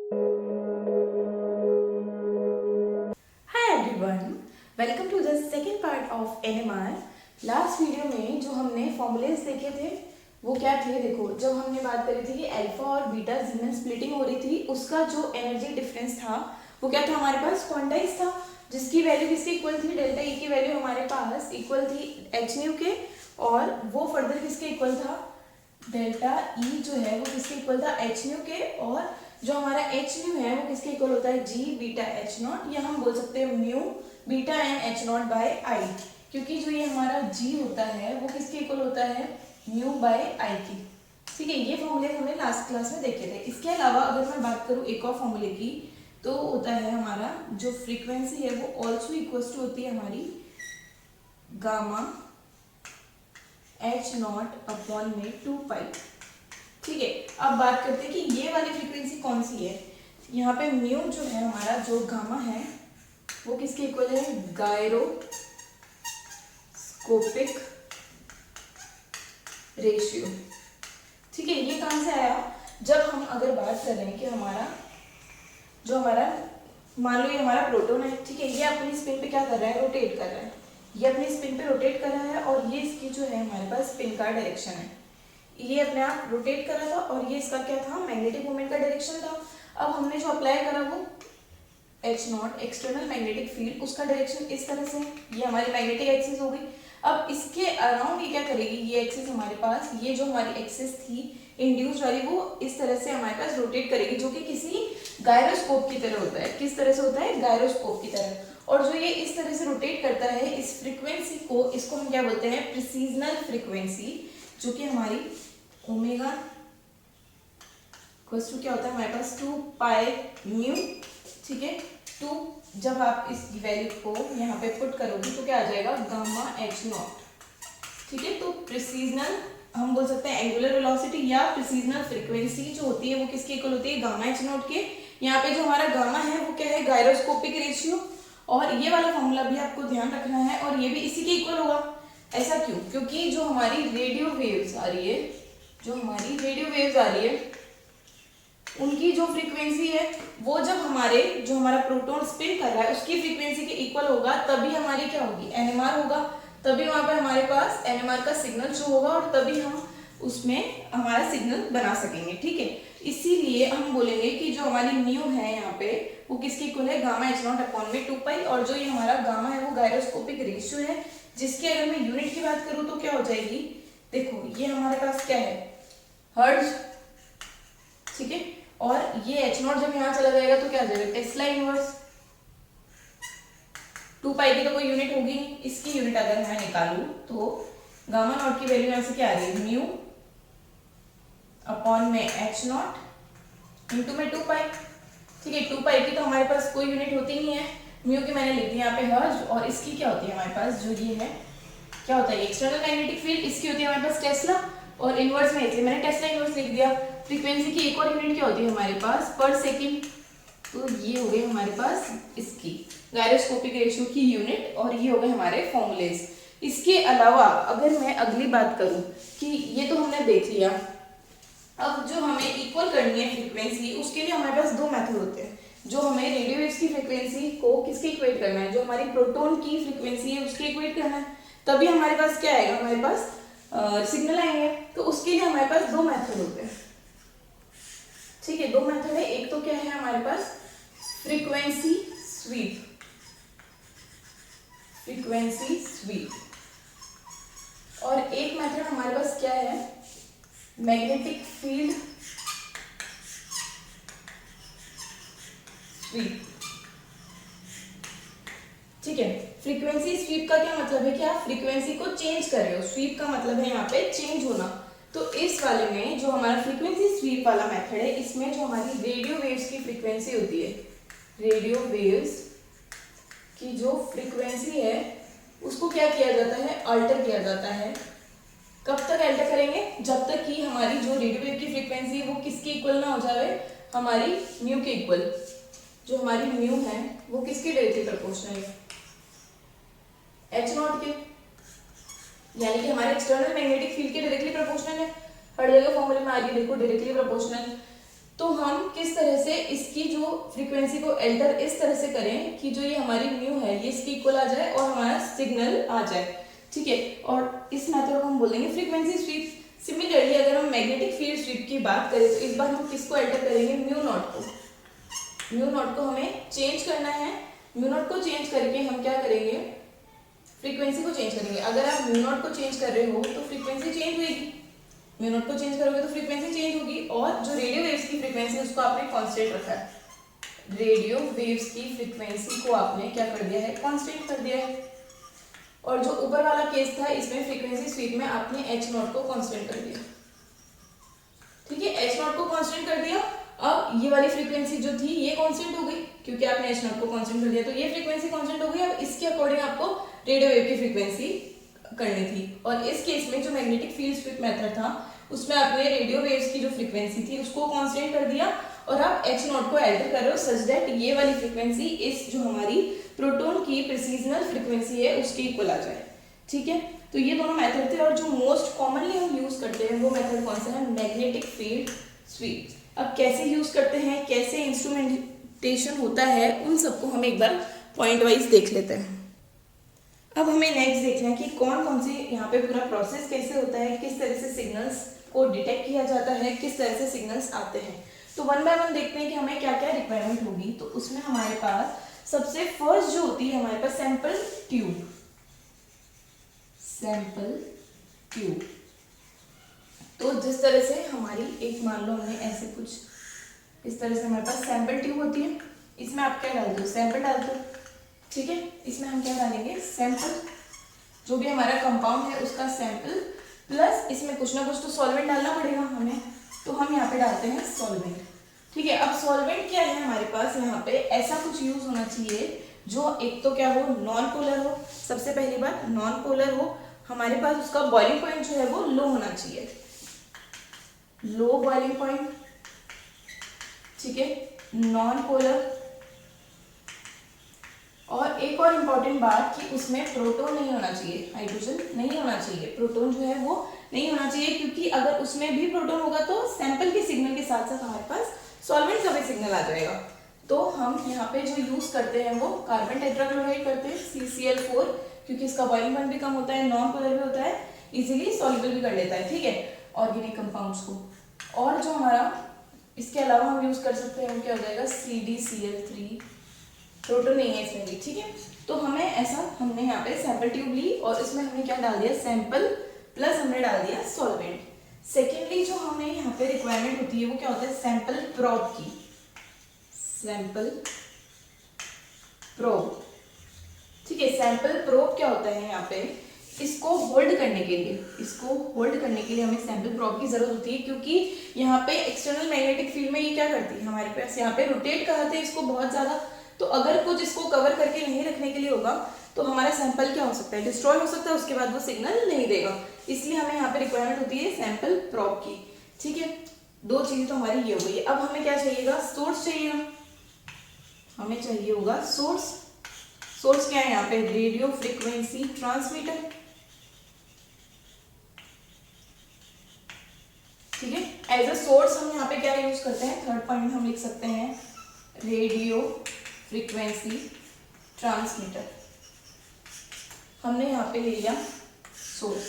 Hi everyone, welcome to the second part of NMR। Last video में जो हमने formulas देखे थे वो क्या थे, देखो जब हमने बात करी थी कि अल्फा और बीटा जीमेन स्प्लिटिंग हो रही थी, उसका जो एनर्जी डिफरेंस था वो क्या था, हमारे पास क्वांटाइज था, जिसकी वैल्यू किसकी इक्वल थी, डेल्टा ई की वैल्यू हमारे पास इक्वल थी एच न्यू के, और वो फर्दर किसके इक्वल था, डेल्टा ई जो है वो किसके इक्वल था, एच न्यू के, और जो हमारा एच न्यू है वो किसके इक्वल होता है, जी बीटा एच नॉट, या हम बोल सकते हैं mu beta N H not by I, क्योंकि जो ये हमारा जी होता है वो किसके इक्वल होता है, म्यू बाय आई की। ठीक है, ये फॉर्मूले हमने लास्ट क्लास में देखे थे। इसके अलावा अगर मैं बात करूँ एक और फॉर्मूले की, तो होता है हमारा जो फ्रीक्वेंसी है वो ऑल्सो इक्वल टू होती है हमारी गामा एच नॉट अपॉन में 2 पाई। ठीक है, अब बात करते हैं कि ये वाली फ्रीक्वेंसी कौन सी है। यहाँ पे म्यू जो है हमारा, जो गामा है वो किसके इक्वल है, गायरोस्कोपिक रेशियो। ठीक है, ये कहाँ से आया, जब हम अगर बात कर रहे हैं कि हमारा मान लो ये हमारा प्रोटॉन है, ठीक है, ये अपनी स्पिन पे क्या कर रहा है, रोटेट कर रहा है, ये अपनी स्पिन पे रोटेट कर रहा है, और ये इसकी जो है हमारे पास स्पिन का डायरेक्शन है, ये अपने आप रोटेट कर रहा था, और ये इसका क्या था, मैग्नेटिक मोमेंट का डायरेक्शन था। अब हमने जो अप्लाई करा वो H not, external magnetic field, उसका डायरेक्शन इस तरह से, ये हमारी मैग्नेटिक एक्सिस हो गई। अब इसके अराउंड ये क्या करेगी, ये एक्सिस हमारे पास, ये जो हमारी एक्सिस थी इंड्यूस्ड वाली, वो इस तरह से हमारे पास रोटेट करेगी, जो कि किसी गायरोस्कोप की तरह होता है। किस तरह से होता है, गायरोस्कोप की तरह। और जो ये इस तरह से रोटेट करता है, इस फ्रीक्वेंसी को, इसको हम क्या बोलते हैं, प्रिसीजनल फ्रीक्वेंसी, जो कि हमारी ओमेगा इक्वल्स टू क्या होता है हमारे पास, 2 पाई म्यू। ठीक है, 2, जब आप इस वैल्यू को यहाँ पे पुट करोगे तो क्या आ जाएगा, गामा एच नॉट। ठीक है, तो प्रिसीजनल हम बोल सकते हैं एंगुलर वेलोसिटी या प्रिसीजनल फ्रीक्वेंसी जो होती है वो किसके इक्वल होती है, गामा एच नॉट के। यहाँ पे जो हमारा गामा है वो क्या है, गायरोस्कोपिक रेशियो, और ये वाला फॉर्मूला भी आपको ध्यान रखना है, और ये भी इसी के इक्वल होगा। ऐसा क्यों, क्योंकि जो हमारी रेडियो वेव्स आ रही है, उनकी जो फ्रीक्वेंसी है वो जब जो हमारा प्रोटॉन स्पिन कर रहा है उसकी फ्रीक्वेंसी के इक्वल होगा, तभी हमारी क्या होगी, एनएमआर होगा, तभी वहां पे हमारे पास एनएमआर का सिग्नल शो होगा, और तभी हम उसमें हमारा सिग्नल बना सकेंगे। ठीक है, इसीलिए हम बोलेंगे कि जो हमारी म्यू है यहाँ पे वो किसके इक्वल है, गामा एच नॉट अपॉन में 2 पाई, और जो ये हमारा गामा है वो गायरोस्कोपिक रेशियो है, जिसकी अगर मैं यूनिट की बात करूँ तो क्या हो जाएगी, देखो ये हमारे पास क्या है, हर्ट्ज। ठीक है, और ये एच नॉट जब यहाँ चला जाएगा तो क्या आ जाएगा, टेस्ला इनवर्स। 2 पाई की तो कोई यूनिट होगी नहीं, इसकी यूनिट अगर मैं निकालू तो गामा नॉट की वैल्यू यहाँ से क्या आ रही है, म्यू अपॉन में एच नॉट इंटू में 2 पाई। ठीक है, 2 पाई की तो हमारे पास कोई यूनिट होती नहीं है, म्यू की मैंने लिख दी यहाँ पे हर्ट्ज, और इसकी क्या होती है हमारे पास, जो ये है क्या होता है, एक्सटर्नल मैग्नेटिक फील्ड, इसकी होती है हमारे पास टेस्ला, और इनवर्स में इसलिए मैंने टेस्ला इनवर्स लिख दिया। फ्रीक्वेंसी की एक और यूनिट क्या होती है हमारे पास, पर सेकंड, तो ये हो गई हमारे पास इसकी गायरोस्कोपिक रेशियो की यूनिट, और ये हो गए हमारे फॉर्मूलेज। इसके अलावा अगर मैं अगली बात करूं कि ये तो हमने देख लिया, अब जो हमें इक्वल करनी है फ्रीक्वेंसी, उसके लिए हमारे पास 2 मेथड होते हैं। जो हमें रेडियो वेव्स की फ्रीक्वेंसी को किसके इक्वेट करना है, जो हमारी प्रोटॉन की फ्रीक्वेंसी है उसके इक्वेट करना है, तभी हमारे पास क्या आएगा, हमारे पास सिग्नल आएंगे। तो उसके लिए हमारे पास 2 मेथड होते हैं। ठीक है, 2 मेथड है, एक तो क्या है हमारे पास फ्रीक्वेंसी स्वीप, और एक मेथड हमारे पास क्या है, मैग्नेटिक फील्ड स्वीप। ठीक है, फ्रीक्वेंसी स्वीप का क्या मतलब है कि आप फ्रीक्वेंसी को चेंज कर रहे हो, स्वीप का मतलब है यहाँ पे चेंज होना। तो इस वाले में जो हमारा फ्रीक्वेंसी स्वीप वाला मेथड है, इसमें जो हमारी रेडियो वेव्स की फ्रीक्वेंसी होती है, रेडियो वेव्स की जो फ्रीक्वेंसी है उसको क्या किया जाता है, अल्टर किया जाता है। कब तक अल्टर करेंगे, जब तक कि हमारी जो रेडियो वेव की फ्रीक्वेंसी है वो किसके इक्वल ना हो जाए, हमारी म्यू के इक्वल। जो हमारी म्यू है वो किसके डायरेक्टली प्रोपोर्शनल है, एच नॉट के, यानी कि हमारे एक्सटर्नल मैग्नेटिक फील्ड के डायरेक्टली प्रोपोर्शनल है। हर जगह फॉर्मूले में आ रही है, देखो डायरेक्टली प्रोपोर्शनल। तो हम किस तरह से इसकी जो फ्रीक्वेंसी को एल्टर इस तरह से करें कि जो ये हमारी म्यू है ये इसकी इक्वल आ जाए और हमारा सिग्नल आ जाए, ठीक है। और इस मेथड को हम बोलेंगे फ्रीक्वेंसी स्वीप। सिमिलरली अगर हम मैग्नेटिक फील्ड स्वीप की बात करें तो इस बार हम किसको एल्टर करेंगे, म्यू नॉट को। म्यू नॉट को हमें चेंज करना है। म्यू नॉट को चेंज करके हम क्या करेंगे, फ्रीक्वेंसी को चेंज करेंगे। अगर आप म्यू नॉट को चेंज कर रहे हो तो फ्रीक्वेंसी चेंज होगी, म्यू नॉट को चेंज करोगे तो फ्रीक्वेंसी चेंज होगी। और जो रेडियो वेव्स की फ्रीक्वेंसी उसको आपने कांस्टेंट रखा है, रेडियो वेव्स की फ्रीक्वेंसी को आपने क्या कर दिया है, कांस्टेंट कर दिया है। और जो ऊपर वाला केस था इसमें फ्रीक्वेंसी स्वीप में आपने एच नॉट को कांस्टेंट कर दिया, ठीक है। एच नॉट को कांस्टेंट कर दिया। अब ये वाली फ्रीक्वेंसी जो थी ये कांस्टेंट हो गई क्योंकि आपने एच नॉट को कांस्टेंट कर दिया, तो ये फ्रीक्वेंसी कांस्टेंट हो गई। अब इसके अकॉर्डिंग आपको रेडियो वेव की फ्रीक्वेंसी करनी थी। और इस केस में जो मैग्नेटिक फील्ड स्वीप मेथड था उसमें आपने रेडियो वेव्स की जो फ्रीक्वेंसी थी उसको कांस्टेंट कर दिया और आप एच नॉट को एल्टर कर रहे हो सच दैट ये वाली फ्रीक्वेंसी इस जो हमारी प्रोटॉन की प्रिसीजनल फ्रीक्वेंसी है उसके इक्वल आ जाए, ठीक है। तो ये दोनों मेथड थे और जो मोस्ट कॉमनली हम यूज करते हैं वो मेथड कौन सा है, मैग्नेटिक फील्ड स्वीप। अब कैसे यूज करते हैं, कैसे इंस्ट्रूमेंटेशन होता है, उन सबको हम एक बार पॉइंट वाइज देख लेते हैं। अब हमें नेक्स्ट देखना है कि कौन कौन से यहाँ पे पूरा प्रोसेस कैसे होता है, किस तरह से सिग्नल्स को डिटेक्ट किया जाता है, किस तरह से सिग्नल्स आते हैं। तो वन बाय वन देखते हैं कि हमें क्या क्या रिक्वायरमेंट होगी। तो उसमें हमारे पास सबसे फर्स्ट जो होती है हमारे पास सैंपल ट्यूब। सैंपल ट्यूब तो जिस तरह से हमारी एक मान लो हमने ऐसे कुछ इस तरह से हमारे पास सैंपल ट्यूब होती है, इसमें आप क्या डालते हो, सैंपल डालते हो, ठीक है। इसमें हम क्या डालेंगे, सैंपल, जो भी हमारा कंपाउंड है उसका सैंपल, प्लस इसमें कुछ ना कुछ तो सॉल्वेंट डालना पड़ेगा हमें, तो हम यहाँ पे डालते हैं सॉल्वेंट, ठीक है। अब सॉल्वेंट क्या है हमारे पास यहाँ पे, ऐसा कुछ यूज होना चाहिए जो एक तो क्या हो, नॉन पोलर हो। सबसे पहली बात नॉन पोलर हो, हमारे पास उसका बॉइलिंग पॉइंट जो है वो लो होना चाहिए, लो बॉइलिंग पॉइंट, ठीक है, नॉन पोलर। और एक और इम्पॉर्टेंट बात कि उसमें प्रोटॉन नहीं होना चाहिए, हाइड्रोजन नहीं होना चाहिए, प्रोटॉन जो है वो नहीं होना चाहिए, क्योंकि अगर उसमें भी प्रोटॉन होगा तो सैंपल के सिग्नल के साथ साथ हमारे पास सॉल्वेंट का भी सिग्नल आ जाएगा। तो हम यहाँ पे जो यूज करते हैं वो कार्बन टेट्राक्लोराइड करते हैं, CCl4, क्योंकि इसका बॉइलिंग पॉइंट भी कम होता है, नॉन पोलर भी होता है, इजीली सॉल्युबल भी कर लेता है, ठीक है, ऑर्गेनिक कंपाउंड्स को। और जो हमारा इसके अलावा हम यूज कर सकते हैं वो क्या हो जाएगा, CdCl3, प्रोटॉन नहीं है इसमें भी, ठीक है। तो हमें ऐसा, हमने यहाँ पे सैंपल ट्यूब ली और इसमें हमने क्या डाल दिया, सैंपल प्लस हमने डाल दिया सॉल्वेंट। सेकेंडली जो हमें यहाँ पे रिक्वायरमेंट होती है वो क्या होता है, सैंपल प्रोब की, सैंपल प्रोब, ठीक है। सैंपल प्रोब क्या होता है यहाँ पे, इसको होल्ड करने के लिए, इसको होल्ड करने के लिए हमें सैंपल प्रोब की जरूरत होती है, क्योंकि यहाँ पे एक्सटर्नल मैग्नेटिक फील्ड में ये क्या करती है हमारे पास, यहाँ पे रोटेट कराते हैं इसको बहुत ज्यादा। तो अगर कुछ इसको कवर करके नहीं रखने के लिए होगा तो हमारा सैंपल क्या हो सकता है, डिस्ट्रॉय हो सकता है, उसके बाद वो सिग्नल नहीं देगा। इसलिए हमें यहाँ पे रिक्वायरमेंट होती है सैंपल प्रोब की, ठीक है। दो चीजें तो हमारी ये हो गई। अब हमें क्या चाहिएगा, सोर्स चाहिएगा, हमें चाहिए होगा सोर्स। सोर्स क्या है यहाँ पे, रेडियो फ्रीक्वेंसी ट्रांसमीटर, ठीक है। एज अ सोर्स हम यहाँ पे क्या यूज करते हैं, थर्ड पॉइंट हम लिख सकते हैं रेडियो फ्रीक्वेंसी ट्रांसमीटर, हमने यहाँ पे ले लिया सोर्स।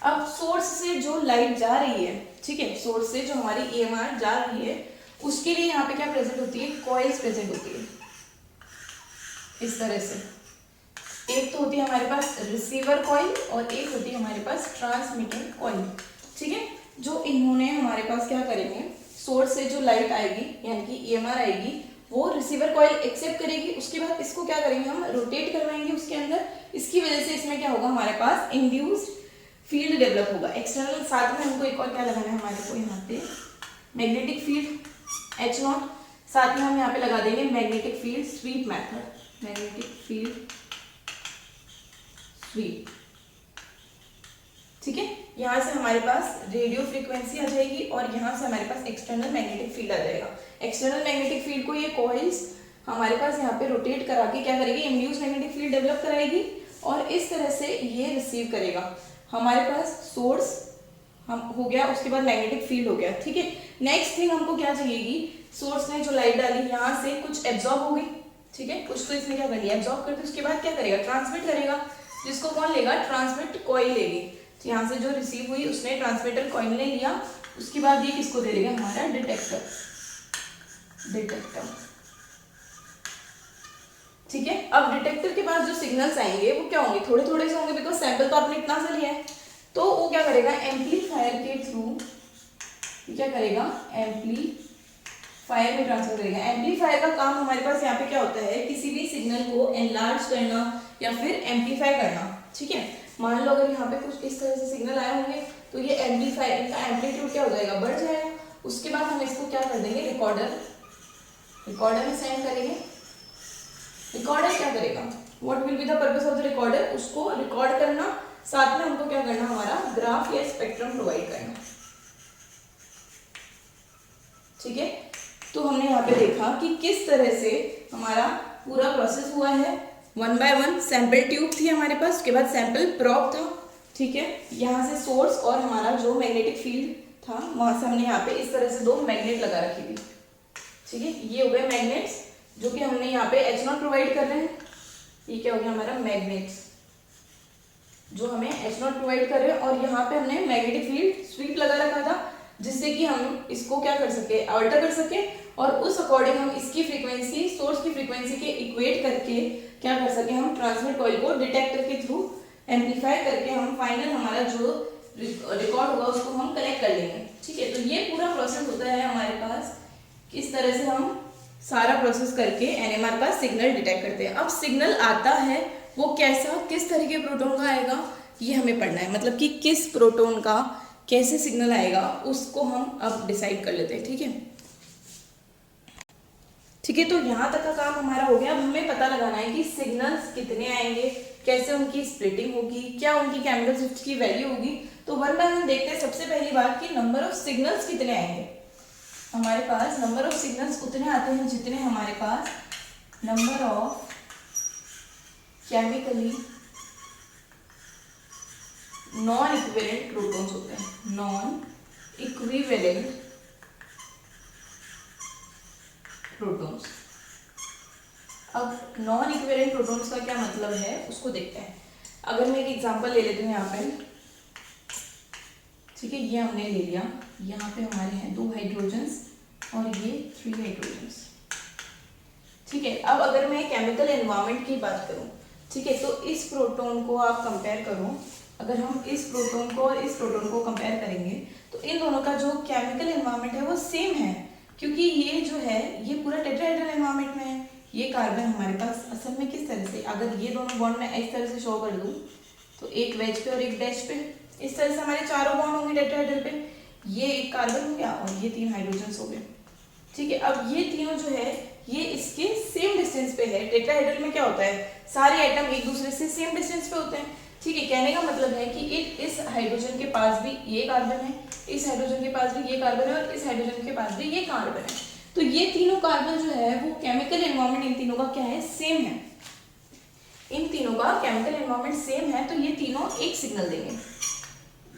अब सोर्स से जो लाइट जा रही है, ठीक है, सोर्स से जो हमारी EMR जा रही है उसके लिए यहाँ पे क्या प्रेजेंट होती है, कॉइल्स प्रेजेंट होती है इस तरह से। एक तो होती है हमारे पास रिसीवर कॉइल और एक होती है हमारे पास ट्रांसमीटर कॉइल, ठीक है। जो इन्होंने हमारे पास क्या करेंगे, सोर्स से जो लाइट आएगी यानी कि EMR आएगी वो रिसीवर कॉइल एक्सेप्ट करेगी, उसके बाद इसको क्या करेंगे हम, रोटेट करवाएंगे उसके अंदर। इसकी वजह से इसमें क्या होगा, हमारे पास इंड्यूस्ड फील्ड डेवलप होगा एक्सटर्नल। साथ में हमको एक और क्या लगाना है, हमारे को यहाँ पे मैग्नेटिक फील्ड H0, साथ में हम यहाँ पे लगा देंगे magnetic field sweep method, magnetic field sweep, ठीक है। यहाँ से हमारे पास रेडियो फ्रीक्वेंसी आ जाएगी और यहाँ से हमारे पास एक्सटर्नल मैग्नेटिक फील्ड आ जाएगा। एक्सटर्नल मैग्नेटिक फील्ड को ये कॉइल्स हमारे पास यहाँ पे रोटेट करा के क्या करेगी, इंड्यूस्ड मैग्नेटिक फील्ड डेवलप कराएगी और इस तरह से ये रिसीव करेगा। हमारे पास सोर्स हम हो गया, उसके बाद मैग्नेटिक फील्ड हो गया, ठीक है। नेक्स्ट थिंग हमको क्या चाहिएगी, सोर्स ने जो लाइट डाली यहाँ से कुछ एब्जॉर्ब हो गई, ठीक है, कुछ तो इसने क्या कर लिया, एब्जॉर्ब करके उसके बाद क्या करेगा, ट्रांसमिट करेगा, जिसको कौन लेगा, ट्रांसमिट कॉइल लेगी। तो यहाँ से जो रिसीव हुई उसने ट्रांसमीटर कॉइल ने लिया, उसके बाद ये किसको दे देगा, हमारा डिटेक्टर, ठीक है। अब डिटेक्टर के पास जो सिग्नल्स आएंगे वो क्या होंगे, थोड़े थोड़े से होंगे, बिकॉज सैंपल तो आपने इतना सा लिया है। तो वो क्या करेगा, एम्पलीफायर के थ्रू क्या करेगा, एम्पलीफायर में ट्रांसफर करेगा। एम्पलीफायर का काम हमारे पास यहाँ पे क्या होता है, किसी भी सिग्नल को एनलार्ज करना या फिर एम्पलीफाई करना, ठीक है। मान लो अगर यहाँ पे कुछ इस तरह से सिग्नल आए होंगे तो ये एम्पलीफायर, इनका एम्पलीट्यूड क्या हो जाएगा, बढ़ जाएगा। उसके बाद हम इसको क्या कर देंगे, रिकॉर्डर में सेंड करेंगे। रिकॉर्डर क्या करेगा, what will be the purpose of the recorder, उसको रिकॉर्ड करना, साथ में हमको क्या करना, हमारा ग्राफ या स्पेक्ट्रम प्रोवाइड करना, ठीक है। तो हमने यहाँ पे देखा कि किस तरह से हमारा पूरा प्रोसेस हुआ है। 1 बाय 1 सैंपल ट्यूब थी हमारे पास, उसके बाद सैंपल प्रोब था, ठीक है। यहाँ से सोर्स और हमारा जो मैग्नेटिक फील्ड था वहां से हमने यहाँ पे इस तरह से 2 मैग्नेट लगा रखी थी, ठीक है। ये हो गए मैग्नेट्स जो कि हमने यहाँ पे H0 प्रोवाइड कर रहे हैं। ये क्या हो गया हमारा, मैग्नेट्स जो हमें H0 प्रोवाइड कर रहे हैं। और यहाँ पे हमने मैग्नेटिक फील्ड स्वीप लगा रखा था, जिससे कि हम इसको क्या कर सके, अल्टर कर सके, और उस अकॉर्डिंग हम इसकी फ्रीक्वेंसी सोर्स की फ्रीक्वेंसी के इक्वेट करके क्या कर सके, हम ट्रांसमिट कॉइल को डिटेक्टर के थ्रू एम्पलीफाई करके हम फाइनल हमारा जो रिकॉर्ड होगा उसको हम कलेक्ट कर लेंगे, ठीक है। तो ये पूरा प्रोसेस होता है हमारे पास, किस तरह से हम सारा प्रोसेस करके एनएमआर का सिग्नल डिटेक्ट करते हैं। अब सिग्नल आता है वो कैसा, किस तरह के प्रोटॉन का आएगा, ये हमें पढ़ना है, मतलब कि किस प्रोटॉन का कैसे सिग्नल आएगा उसको हम अब डिसाइड कर लेते हैं, ठीक है। ठीक है, तो यहाँ तक का काम हमारा हो गया। अब हमें पता लगाना है कि सिग्नल्स कितने आएंगे, कैसे उनकी स्प्लिटिंग होगी, क्या उनकी केमिकल शिफ्ट की वैल्यू होगी। तो 1 बाय 1 देखते हैं। सबसे पहली बात कि नंबर ऑफ सिग्नल्स कितने आएंगे हमारे पास। नंबर ऑफ सिग्नल्स उतने आते हैं जितने हमारे पास number of chemically non equivalent protons होते हैं, नॉन इक्विवेलेंट प्रोटॉन्स। अब नॉन इक्विवेलेंट प्रोटॉन्स का क्या मतलब है उसको देखते हैं। अगर मैं एक एग्जांपल ले लेती हूँ यहाँ पे, ठीक है, ये हमने ले लिया, यहाँ पे हमारे हैं 2 हाइड्रोजन्स और ये 3 हाइड्रोजन्स, ठीक है। अब अगर मैं केमिकल एनवायरनमेंट की बात करूँ, ठीक है, तो इस प्रोटॉन को आप कंपेयर करो, अगर हम इस प्रोटॉन को और इस प्रोटॉन को कंपेयर करेंगे तो इन दोनों का जो केमिकल एनवायरनमेंट है वो सेम है, क्योंकि ये जो है ये पूरा टेट्राहेड्रल एनवायरनमेंट में है। ये कार्बन हमारे पास असल में किस तरह से, अगर ये दोनों बॉन्ड मैं इस तरह से शो कर दूं तो एक वेज पे और एक डैश पे, इस तरह से हमारे चारों बॉन्ड होंगे टेट्राहेड्रल पे। ये एक कार्बन हो गया और ये 3 हाइड्रोजन्स हो गए, ठीक है। अब ये तीनों जो है ये इसके सेम डिस्टेंस पे है। टेट्राहेड्रल में क्या होता है, सारे एटम एक दूसरे से सेम डिस्टेंस पे होते हैं, ठीक है। कहने का मतलब है कि इस हाइड्रोजन के पास भी ये कार्बन है, इस हाइड्रोजन के पास भी ये कार्बन है और इस हाइड्रोजन के पास भी ये कार्बन है। तो ये तीनों कार्बन जो है वो केमिकल एनवायरनमेंट इन तीनों का क्या है, सेम है। इन तीनों का केमिकल एनवायरनमेंट सेम है, तो ये तीनों एक सिग्नल देंगे।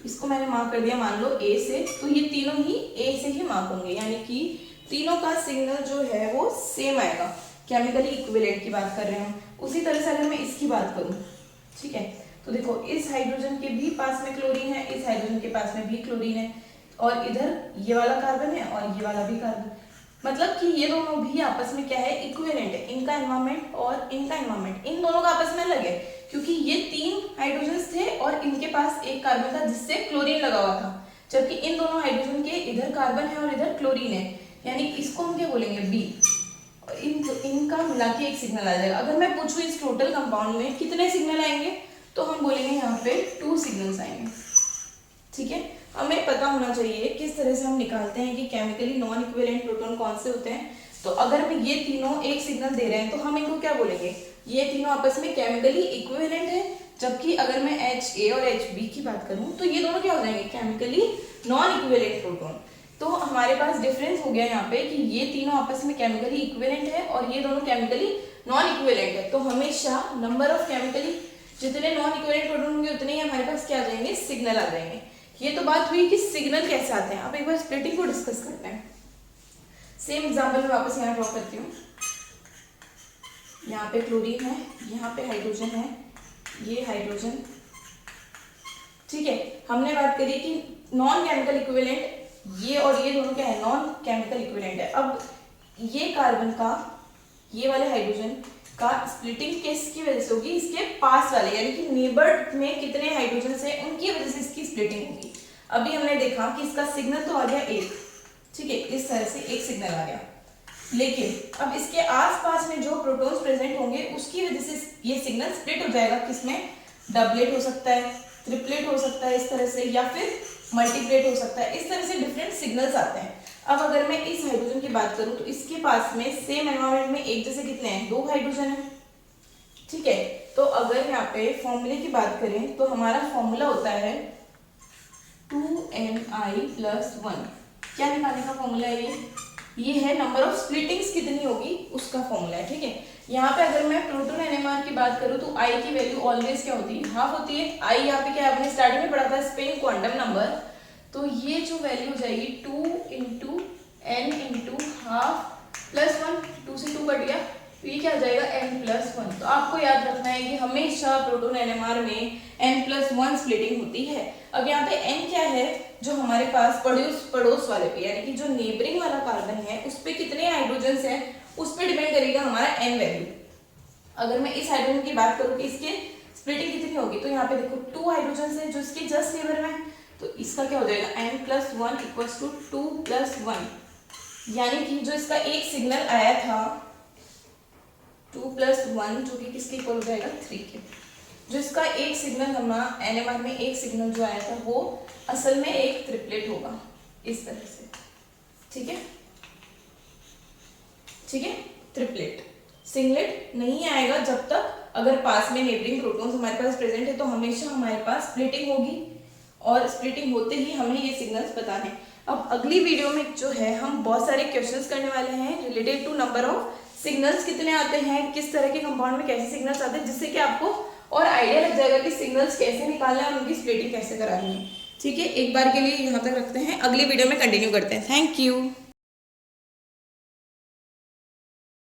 इसको मैंने मार्क कर दिया मान लो ए से, तो ये तीनों ही ए से ही मार्क होंगे, यानी कि तीनों का सिग्नल जो है वो सेम आएगा। केमिकली इक्विवेलेंट की बात कर रहे हैं हम। उसी तरह से अगर मैं इसकी बात करूं, ठीक है, तो देखो इस हाइड्रोजन के भी पास में क्लोरीन है, इस हाइड्रोजन के पास में भी क्लोरीन है, और इधर ये वाला कार्बन है और ये वाला भी कार्बन, मतलब कि ये दोनों भी आपस में क्या है, इक्विवेलेंट है। इनका एनवायरनमेंट और इनका एनवायरनमेंट इन दोनों का आपस में अलग है, क्योंकि ये 3 हाइड्रोजन्स थे और इनके पास एक कार्बन था जिससे क्लोरीन लगा हुआ था, जबकि इन दोनों हाइड्रोजन के इधर कार्बन है और इधर क्लोरीन है, यानी इसको हम क्या बोलेंगे, बी। इनका मिला के एक सिग्नल आ जाएगा। अगर मैं पूछूं इस टोटल कंपाउंड में कितने सिग्नल आएंगे, तो हम बोलेंगे यहाँ पे 2 सिग्नल्स आएंगे, ठीक है। हमें पता होना चाहिए किस तरह से हम निकालते हैं कि केमिकली नॉन इक्विवेलेंट प्रोटॉन कौन से होते हैं। तो अगर हमें ये तीनों एक सिग्नल दे रहे हैं तो हम इनको क्या बोलेंगे, ये तीनों आपस में केमिकली इक्विवेलेंट है। जबकि अगर मैं HA और HB की बात करूं तो ये दोनों क्या हो जाएंगे, केमिकली नॉन इक्विवेलेंट प्रोटॉन। तो हमारे पास डिफरेंस हो गया यहाँ पे कि ये तीनों आपस में केमिकली इक्विवेलेंट है और ये दोनों केमिकली नॉन इक्विवेलेंट है। तो हमेशा नंबर ऑफ केमिकली जितने नॉन इक्विवेलेंट प्रोटॉन होंगे उतने ही हमारे पास क्या आ जाएंगे, सिग्नल आ जाएंगे। ये तो बात हुई कि सिग्नल कैसे आते हैं। अब एक बार स्प्लिटिंग को डिस्कस करते हैं। सेम एग्जांपल में वापस यहाँ ड्रॉ करती हूँ। यहाँ पे क्लोरीन है, यहाँ पे हाइड्रोजन है, ये हाइड्रोजन, ठीक है। हमने बात करी कि नॉन केमिकल इक्विवेलेंट, ये और ये दोनों क्या है, नॉन केमिकल इक्विवेलेंट है। अब ये कार्बन का, ये वाले हाइड्रोजन का स्प्लिटिंग किसकी वजह से होगी, इसके पास वाले यानी कि नेबर में कितने हाइड्रोजन है उनकी वजह से इसकी स्प्लिटिंग होगी। अभी हमने देखा कि इसका सिग्नल तो आ गया एक, ठीक है, इस तरह से एक सिग्नल आ गया, लेकिन अब इसके आसपास में जो प्रोटॉन्स प्रेजेंट होंगे उसकी वजह से ये सिग्नल स्प्लिट हो जाएगा। किसमें, डबलेट हो सकता है, ट्रिपलेट हो सकता है इस तरह से, या फिर मल्टीप्लेट हो सकता है। इस तरह से डिफरेंट सिग्नल्स आते हैं। अब अगर मैं इस हाइड्रोजन की बात करूं तो इसके पास में सेम एनवायरनमेंट में एक जैसे कितने हैं, 2 हाइड्रोजन है, ठीक है। तो अगर यहाँ पे फॉर्मूले की बात करें तो हमारा फॉर्मूला होता है 2ni+1। क्या निकालने का फॉर्मूला है ये है नंबर ऑफ स्प्लिटिंग्स कितनी होगी उसका फॉर्मूला है, ठीक है। यहाँ पे अगर मैं प्रोटॉन एनएमआर की बात करूँ तो आई की वैल्यू ऑलवेज क्या होती है, हाफ होती है। आई यहाँ पे क्या आपने स्टार्टिंग में पढ़ा था, स्पिन क्वांटम नंबर, तो ये जो वैल्यू हो जाएगी 2 × n × ½ + 1, 2 से 2 कट गया, तो ये क्या हो जाएगा n+1। तो आपको याद रखना है कि हमेशा प्रोटॉन एनएमआर में n+1 स्प्लिटिंग होती है। अब यहाँ पे n क्या है, जो हमारे पास पड़ोस वाले पे यानी कि जो नेबरिंग वाला कार्बन है उस पे कितने हाइड्रोजन है उस पे डिपेंड करेगा हमारा n वैल्यू। अगर मैं इस हाइड्रोजन की बात करूँ कि इसके स्प्लिटिंग कितनी होगी, तो यहाँ पे देखो 2 हाइड्रोजन है जो इसके जस्ट नेबर में, तो इसका क्या हो जाएगा n+1 = 2 + 1, यानी कि जो इसका एक सिग्नल आया था 2 + 1 जो कि किसके इक्वल हो जाएगा 3 के। जो इसका एक सिग्नल हमारा एनएमआर में एक सिग्नल जो आया था वो असल में एक ट्रिपलेट होगा इस तरह से, ठीक है, ठीक है। ट्रिपलेट, सिंगलेट नहीं आएगा जब तक अगर पास में नेबरिंग प्रोटॉन्स हमारे पास प्रेजेंट है, तो हमेशा हमारे पास स्प्लिटिंग होगी और स्प्लिटिंग होते ही हमें ये सिग्नल्स बताने। अब अगली वीडियो में जो है हम बहुत सारे क्वेश्चंस करने वाले हैं related to number of signals कितने आते हैं, किस तरह के कंपाउंड में कैसे सिग्नल्स आते हैं, जिससे कि आपको और आइडिया लग जाएगा कि सिग्नल्स कैसे निकालना है और उनकी स्प्लिटिंग कैसे करानी है, ठीक है। एक बार के लिए यहाँ तक रखते हैं, अगली वीडियो में कंटिन्यू करते हैं। Thank you.